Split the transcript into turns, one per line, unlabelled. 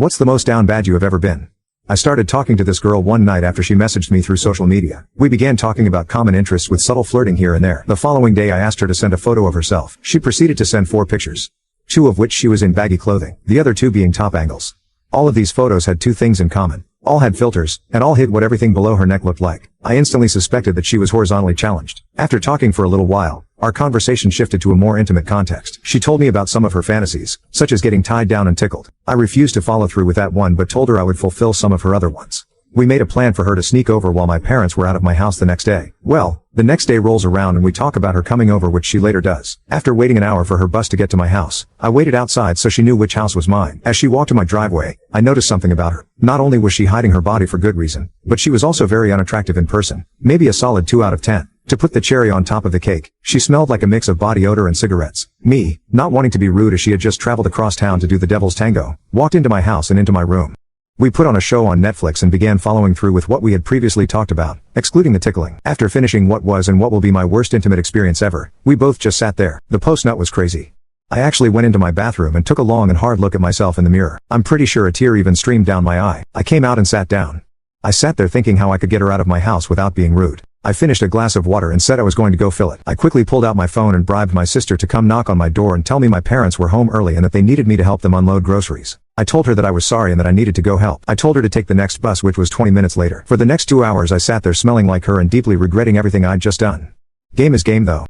What's the most down bad you have ever been? I started talking to this girl one night after she messaged me through social media. We began talking about common interests with subtle flirting here and there. The following day I asked her to send a photo of herself. She proceeded to send 4 pictures. 2 of which she was in baggy clothing, the other 2 being top angles. All of these photos had 2 things in common. All had filters, and all hid what everything below her neck looked like. I instantly suspected that she was horizontally challenged. After talking for a little while, our conversation shifted to a more intimate context. She told me about some of her fantasies, such as getting tied down and tickled. I refused to follow through with that one but told her I would fulfill some of her other ones. We made a plan for her to sneak over while my parents were out of my house the next day. Well, the next day rolls around and we talk about her coming over, which she later does. After waiting an hour for her bus to get to my house, I waited outside so she knew which house was mine. As she walked to my driveway, I noticed something about her. Not only was she hiding her body for good reason, but she was also very unattractive in person. Maybe a solid 2 out of 10. To put the cherry on top of the cake, she smelled like a mix of body odor and cigarettes. Me, not wanting to be rude as she had just traveled across town to do the devil's tango, walked into my house and into my room. We put on a show on Netflix and began following through with what we had previously talked about, excluding the tickling. After finishing what was and what will be my worst intimate experience ever, we both just sat there. The post-nut was crazy. I actually went into my bathroom and took a long and hard look at myself in the mirror. I'm pretty sure a tear even streamed down my eye. I came out and sat down. I sat there thinking how I could get her out of my house without being rude. I finished a glass of water and said I was going to go fill it. I quickly pulled out my phone and bribed my sister to come knock on my door and tell me my parents were home early and that they needed me to help them unload groceries. I told her that I was sorry and that I needed to go help. I told her to take the next bus, which was 20 minutes later. For the next 2 hours I sat there smelling like her and deeply regretting everything I'd just done. Game is game though.